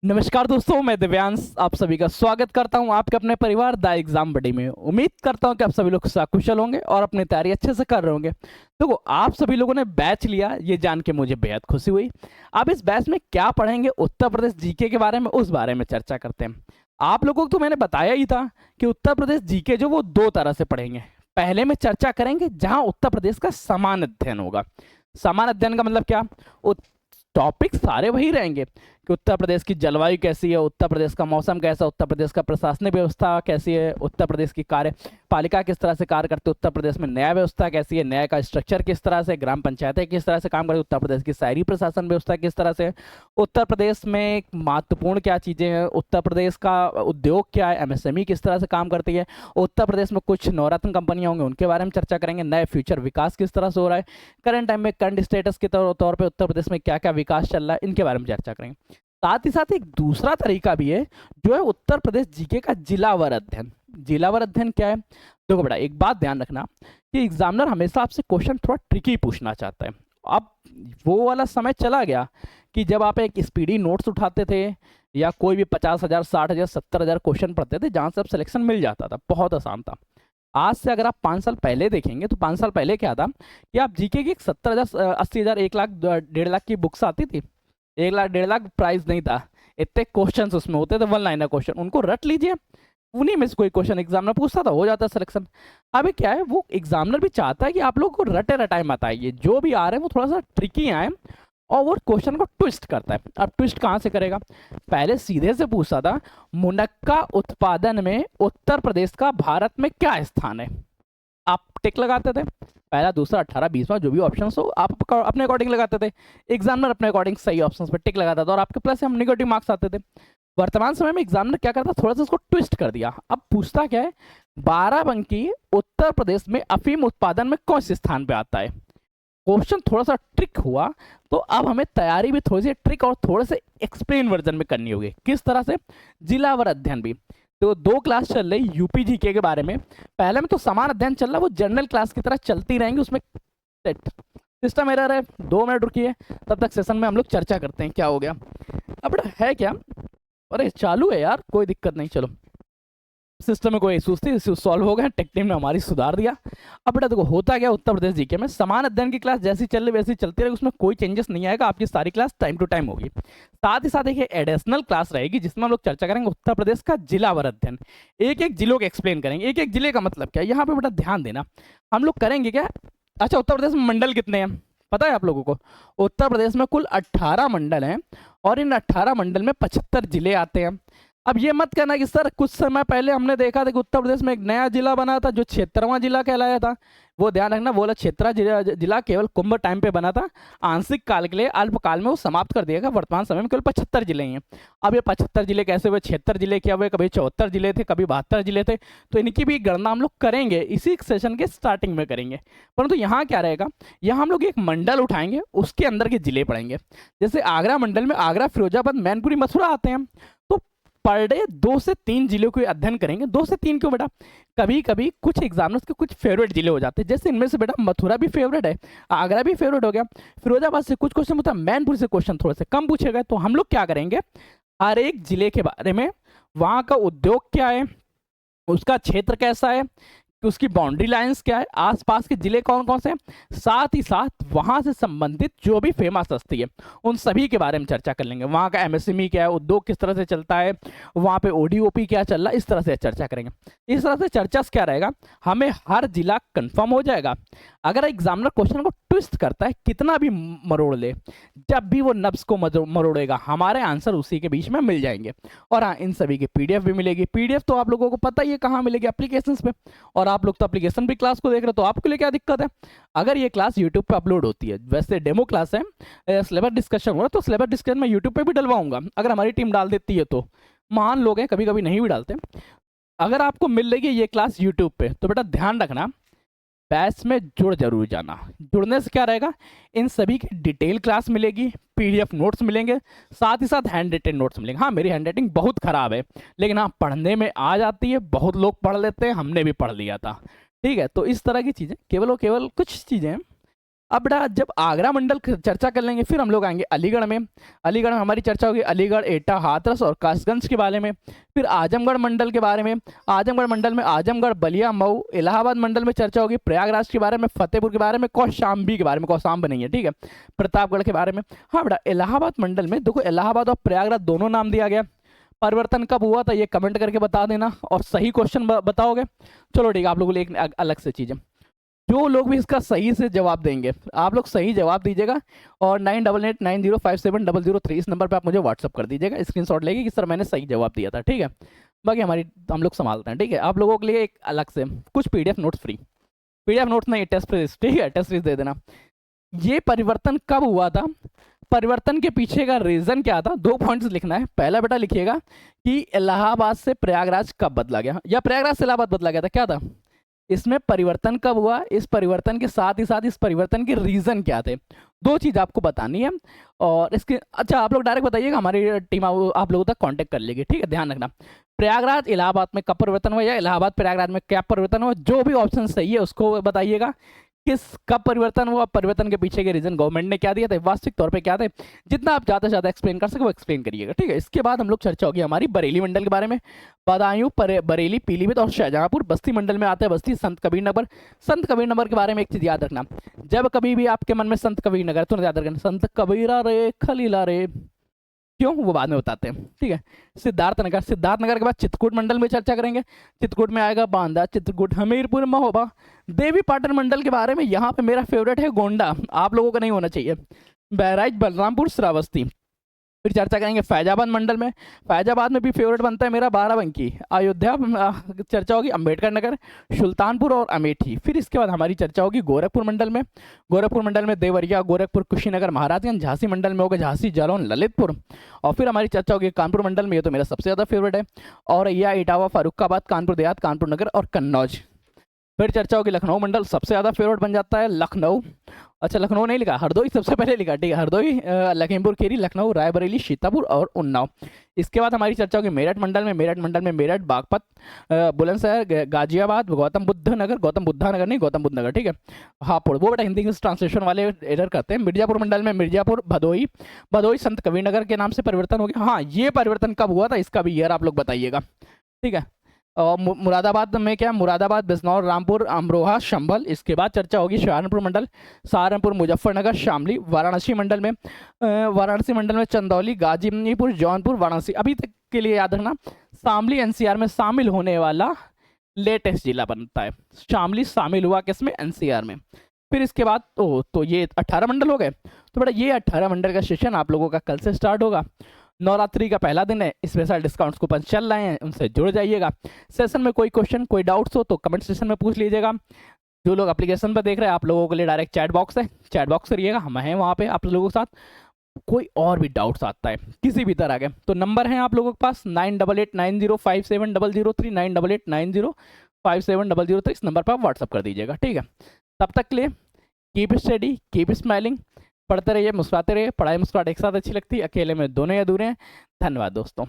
नमस्कार दोस्तों, मैं दिव्यांश आप सभी का स्वागत करता हूं आपके अपने परिवार द एग्जाम बडी में। उम्मीद करता हूं कि आप सभी लोग सकुशल होंगे और अपनी तैयारी अच्छे से कर रहे होंगे। देखो, आप सभी लोगों ने बैच लिया, ये जान के मुझे बेहद खुशी हुई। अब इस बैच में क्या पढ़ेंगे, उत्तर प्रदेश जीके के बारे में, उस बारे में चर्चा करते हैं। आप लोगों को तो मैंने बताया ही था कि उत्तर प्रदेश जीके जो वो दो तरह से पढ़ेंगे। पहले में चर्चा करेंगे जहां उत्तर प्रदेश का समान अध्ययन होगा। समान अध्ययन का मतलब क्या? टॉपिक सारे वही रहेंगे कि उत्तर प्रदेश की जलवायु कैसी है, उत्तर प्रदेश का मौसम कैसा, उत्तर प्रदेश का प्रशासनिक व्यवस्था कैसी है, उत्तर प्रदेश की कार्यपालिका किस तरह से कार्य करती है, उत्तर प्रदेश में न्याय व्यवस्था कैसी है, न्याय का स्ट्रक्चर किस तरह से, ग्राम पंचायतें किस तरह से काम करती है, उत्तर प्रदेश की शहरी प्रशासन व्यवस्था किस तरह से, उत्तर प्रदेश में महत्वपूर्ण क्या चीज़ें हैं, उत्तर प्रदेश का उद्योग क्या है, एमएसएमई किस तरह से काम करती है, उत्तर प्रदेश में कुछ नवरत्न कंपनियां होंगी उनके बारे में चर्चा करेंगे, नए फ्यूचर विकास किस तरह से हो रहा है, करंट टाइम में करंट स्टेटस के तौर पर उत्तर प्रदेश में क्या क्या विकास चल रहा है, इनके बारे में चर्चा करेंगे। साथ ही साथ एक दूसरा तरीका भी है जो है उत्तर प्रदेश जीके का जिलावार अध्ययन। जिलावार अध्ययन क्या है? देखो बेटा, एक बात ध्यान रखना कि एग्जामिनर हमेशा आपसे क्वेश्चन थोड़ा ट्रिकी पूछना चाहता है। अब वो वाला समय चला गया कि जब आप एक स्पीडी नोट्स उठाते थे या कोई भी 50,000 60,000 70,000 क्वेश्चन पढ़ते थे जहाँ से अब सिलेक्शन मिल जाता था, बहुत आसान था। आज से अगर आप 5 साल पहले देखेंगे तो 5 साल पहले क्या था कि आप जीके की 70,000 80,000 1 लाख 1.5 लाख की बुक्स आती थी। 1 लाख 1.5 लाख प्राइस नहीं था, इतने क्वेश्चंस उसमें होते थे, वन लाइनर क्वेश्चन, उनको रट लीजिए। उन्हीं में से कोई क्वेश्चन एग्जामिनर पूछता था, हो जाता सिलेक्शन। अभी क्या है, वो एग्जामिनर भी चाहता है कि आप लोग को रटे रटाए मत आइए, जो भी आ रहे हैं वो थोड़ा सा ट्रिकी आए और वो क्वेश्चन को ट्विस्ट करता है। अब ट्विस्ट कहाँ से करेगा? पहले सीधे से पूछता था, मुनक्का उत्पादन में उत्तर प्रदेश का भारत में क्या स्थान है? आप टिक लगाते थे, पहला दूसरा 18 20वां जो भी ऑप्शन हो आप अपने अकॉर्डिंग लगाते थे। एग्जामिनर अपने अकॉर्डिंग सही ऑप्शन पर टिक लगाता था और आपके प्लस हम निगेटिव मार्क्स आते थे। वर्तमान समय में एग्जामिनर क्या करता, थोड़ा सा उसको ट्विस्ट कर दिया। अब पूछता क्या है, बाराबंकी उत्तर प्रदेश में अफीम उत्पादन में कौन से स्थान पे आता है? क्वेश्चन थोड़ा सा ट्रिक हुआ, तो अब हमें तैयारी भी थोड़ी सी ट्रिक और थोड़े से एक्सप्लेन वर्जन में करनी होगी। किस तरह से? जिलावार अध्ययन भी। तो दो क्लास चल रही यूपी जीके के बारे में। पहले में तो समान अध्ययन चल रहा है, वो जनरल क्लास की तरह चलती रहेंगी, उसमें सिस्टम एरर है। 2 मिनट रुकिए, तब तक सेशन में हम लोग चर्चा करते हैं क्या हो गया। अब है क्या, अरे चालू है यार, कोई दिक्कत नहीं, चलो। सिस्टम में कोई इशूज थी, इशू सॉल्व हो गया, टेक टीम ने हमारी सुधार दिया। अब बेटा देखो, होता क्या उत्तर प्रदेश जीके में, समान अध्ययन की क्लास जैसी चल रही वैसी चलती रहेगी, उसमें कोई चेंजेस नहीं आएगा, आपकी सारी क्लास टाइम टू टाइम होगी। साथ ही साथ एक एडिशनल क्लास रहेगी जिसमें हम लोग चर्चा करेंगे उत्तर प्रदेश का जिलावार अध्ययन। एक एक जिलों को एक्सप्लेन करेंगे। एक एक जिले का मतलब क्या है, यहाँ पे बेटा ध्यान देना। हम लोग करेंगे क्या, अच्छा उत्तर प्रदेश में मंडल कितने हैं पता है आप लोगों को? उत्तर प्रदेश में कुल 18 मंडल हैं और इन 18 मंडल में 75 जिले आते हैं। अब ये मत कहना कि सर कुछ समय पहले हमने देखा था कि उत्तर प्रदेश में एक नया जिला बना था जो 76वां जिला कहलाया था। वो ध्यान रखना, बोला 76 जिला केवल कुंभ टाइम पे बना था, आंशिक काल के लिए, अल्पकाल में वो समाप्त कर दिया गया। वर्तमान समय में केवल 75 जिले हैं। अब ये 75 जिले कैसे हुए, 76 जिले क्या हुए, कभी 74 जिले थे, कभी 72 जिले थे, तो इनकी भी गणना हम लोग करेंगे, इसी सेशन के स्टार्टिंग में करेंगे। परंतु यहाँ क्या रहेगा, यहाँ हम लोग एक मंडल उठाएंगे, उसके अंदर के जिले पढ़ेंगे। जैसे आगरा मंडल में आगरा, फिरोजाबाद, मैनपुरी, मथुरा आते हैं, तो पर डे 2 से 3 जिलों को अध्ययन करेंगे। 2 से 3 क्यों बेटा, कभी कभी कुछ एग्जामिनर्स के कुछ फेवरेट जिले हो जाते हैं, जैसे इनमें से बेटा मथुरा भी फेवरेट है, आगरा भी फेवरेट हो गया, फिरोजाबाद से कुछ क्वेश्चन होता है, मैनपुर से क्वेश्चन थोड़े से कम पूछे गए। तो हम लोग क्या करेंगे, हर एक जिले के बारे में, वहाँ का उद्योग क्या है, उसका क्षेत्र कैसा है, कि उसकी बाउंड्री लाइंस क्या है, आसपास के जिले कौन कौन से हैं, साथ ही साथ वहां से संबंधित जो भी फेमस हस्ती है उन सभी के बारे में चर्चा कर लेंगे। वहां का एमएसएमई क्या है, उद्योग किस तरह से चलता है, वहां पे ओडीओपी क्या चल रहा है, इस तरह से चर्चा करेंगे। इस तरह से चर्चा से क्या रहेगा, हमें हर जिला कंफर्म हो जाएगा। अगर एग्जामिनर क्वेश्चन को ट्विस्ट करता है, कितना भी मरोड़ ले, जब भी वो नब्स को मरोड़ेगा, हमारे आंसर उसी के बीच में मिल जाएंगे। और हाँ, इन सभी की पीडीएफ भी मिलेगी। पीडीएफ तो आप लोगों को पता ही है कहाँ मिलेगी, एप्लीकेशन पे। और आप लोग तो एप्लीकेशन भी क्लास को देख रहे हो, तो आपके लिए क्या दिक्कत है? अगर ये क्लास यूट्यूब पे अपलोड होती है, वैसे डेमो क्लास है, सिलेबस डिस्कशन हो रहा है, तो सिलेबस डिस्कशन मैं यूट्यूब पे भी डलवाऊंगा, अगर हमारी टीम डाल देती है तो। महान लोग हैं, कभी कभी नहीं भी डालते। अगर आपको मिल रही है ये क्लास यूट्यूब पे, तो बेटा ध्यान रखना, बैच में जुड़ जरूर जाना। जुड़ने से क्या रहेगा, इन सभी की डिटेल क्लास मिलेगी, पीडीएफ नोट्स मिलेंगे, साथ ही साथ हैंड रिटन नोट्स मिलेंगे। हाँ, मेरी हैंड राइटिंग बहुत खराब है, लेकिन हाँ पढ़ने में आ जाती है, बहुत लोग पढ़ लेते हैं, हमने भी पढ़ लिया था। ठीक है, तो इस तरह की चीज़ें केवल और केवल कुछ चीज़ें हैं अब बेटा जब आगरा मंडल की चर्चा कर लेंगे, फिर हम लोग आएंगे अलीगढ़ में। अलीगढ़ में हमारी चर्चा होगी अलीगढ़, एटा, हाथरस और कासगंज के बारे में। फिर आजमगढ़ मंडल के बारे में, आजमगढ़ मंडल में आजमगढ़, बलिया, मऊ। इलाहाबाद मंडल में चर्चा होगी प्रयागराज के बारे में, फतेहपुर के बारे में, कौशाम्बी के बारे में, कौशाम्ब नहीं है, ठीक है, प्रतापगढ़ के बारे में। हाँ बेटा इलाहाबाद मंडल में देखो, इलाहाबाद और प्रयागराज दोनों नाम दिया गया। परिवर्तन कब हुआ था ये कमेंट करके बता देना, और सही क्वेश्चन बताओगे। चलो ठीक है, आप लोगों के लिए एक अलग से चीज़ है, जो लोग भी इसका सही से जवाब देंगे, आप लोग सही जवाब दीजिएगा और 9889057003 इस नंबर पे आप मुझे व्हाट्सअप कर दीजिएगा, स्क्रीनशॉट लेके कि सर मैंने सही जवाब दिया था, ठीक है। बाकी हमारी हम लोग संभालते हैं, ठीक है। आप लोगों के लिए एक अलग से कुछ PDF notes free, PDF notes नहीं, टेस्ट सीरीज, ठीक है, टेस्ट सीरीज दे देना। ये परिवर्तन कब हुआ था, परिवर्तन के पीछे का रीजन क्या था, 2 पॉइंट्स लिखना है। पहला बेटा लिखिएगा कि इलाहाबाद से प्रयागराज कब बदला गया, या प्रयागराज से इलाहाबाद बदला गया था, क्या था इसमें परिवर्तन कब हुआ, इस परिवर्तन के साथ ही साथ इस परिवर्तन के रीजन क्या थे, 2 चीज़ आपको बतानी है। और इसके अच्छा आप लोग डायरेक्ट बताइएगा, हमारी टीम आप लोगों तक कांटेक्ट कर लेगी, ठीक है। ध्यान रखना, प्रयागराज इलाहाबाद में कब परिवर्तन हुआ, या इलाहाबाद प्रयागराज में क्या परिवर्तन हुआ, जो भी ऑप्शन सही है उसको बताइएगा। किस कब परिवर्तन हुआ, परिवर्तन के पीछे के रीजन गवर्नमेंट ने क्या दिया था, वास्तविक तौर पे क्या थे, जितना आप ज़्यादा से ज़्यादा एक्सप्लेन कर सके वो एक्सप्लेन करिएगा, ठीक है। इसके बाद हम लोग चर्चा होगी हमारी बरेली मंडल के बारे में। बदायूं, बरेली, पीलीभीत और शाहजहांपुर। बस्ती मंडल में आता है बस्ती, संत कबीर नगर। संत कबीर नगर के बारे में एक चीज़ याद रखना, जब कभी भी आपके मन में संत कबीर नगर, तो याद रखना संत कबीरा रे खलीला रे, क्यों वो बाद में बताते हैं, ठीक है। सिद्धार्थनगर, सिद्धार्थनगर के बाद चित्रकूट मंडल में चर्चा करेंगे। चित्रकूट में आएगा बांदा, चित्रकूट, हमीरपुर, महोबा। देवी पाटन मंडल के बारे में यहाँ पे मेरा फेवरेट है गोंडा, आप लोगों का नहीं होना चाहिए। बहराइच, बलरामपुर, श्रावस्ती। फिर चर्चा करेंगे फैजाबाद मंडल में, फैजाबाद में भी फेवरेट बनता है मेरा बाराबंकी। अयोध्या चर्चा होगी अम्बेडकर नगर, सुल्तानपुर और अमेठी। फिर इसके बाद हमारी चर्चा होगी गोरखपुर मंडल में। गोरखपुर मंडल में देवरिया, गोरखपुर, कुशीनगर, महाराजगंज। झांसी मंडल में होगा झांसी, जालौन, ललितपुर। और फिर हमारी चर्चा होगी कानपुर मंडल में, ये तो मेरा सबसे ज़्यादा फेवरेट है, औरैया, इटावा, फर्रुखाबाद, कानपुर देहात, कानपुर नगर और कन्नौज। फिर चर्चा होगी लखनऊ मंडल, सबसे ज़्यादा फेवरेट बन जाता है लखनऊ। अच्छा लखनऊ नहीं लिखा, हरदोई सबसे पहले लिखा, ठीक है, हरदोई, लखीमपुर खीरी, लखनऊ, रायबरेली, सीतापुर और उन्नाव। इसके बाद हमारी चर्चा होगी मेरठ मंडल में। मेरठ मंडल में मेरठ, बागपत, बुलंदशहर, गाजियाबाद, गौतम बुद्ध नगर, गौतम बुद्धा नगर नहीं, गौतम बुद्ध नगर, ठीक है, हापुड़, वो बेटा हिंदी इंग्लिश ट्रांसलेशन वाले एरर करते हैं। मिर्जापुर मंडल में मिर्जापुर, भदोई, भदोई संत कबीर नगर के नाम से परिवर्तन हो गया। हाँ ये परिवर्तन कब हुआ था इसका भी ईयर आप लोग बताइएगा, ठीक है। और मुरादाबाद में क्या, मुरादाबाद, बिजनौर, रामपुर, अमरोहा, संभल। इसके बाद चर्चा होगी सहारनपुर मंडल, सहारनपुर, मुजफ्फरनगर, शामली। वाराणसी मंडल में चंदौली, गाजीपुर, जौनपुर, वाराणसी। अभी तक के लिए याद रखना शामली एनसीआर में शामिल होने वाला लेटेस्ट जिला बनता है। शामली शामिल हुआ किसमें, एनसीआर में। फिर इसके बाद तो ये 18 मंडल हो गए। तो बेटा ये 18 मंडल का सेशन आप लोगों का कल से स्टार्ट होगा। नवरात्रि का पहला दिन है, स्पेशल डिस्काउंट्स कूपन चल रहे हैं, उनसे जुड़ जाइएगा। सेशन में कोई क्वेश्चन कोई डाउट्स हो तो कमेंट सेशन में पूछ लीजिएगा। जो लोग एप्लीकेशन पर देख रहे हैं आप लोगों के लिए डायरेक्ट चैट बॉक्स है, चैट बॉक्स करिएगा, हम हैं वहाँ पे आप लोगों के साथ। कोई और भी डाउट्स आता है किसी भी तरह के तो नंबर है आप लोगों के पास 9889057003, 9889057003, इस नंबर पर आप व्हाट्सअप कर दीजिएगा, ठीक है। तब तक के लिए कीप स्टडी, कीप स्माइलिंग, पढ़ते रहिए, मुस्कुराते रहिए। पढ़ाई मुस्कुराहट एक साथ अच्छी लगती है, अकेले में दोनों ही अधूरे हैं। धन्यवाद दोस्तों।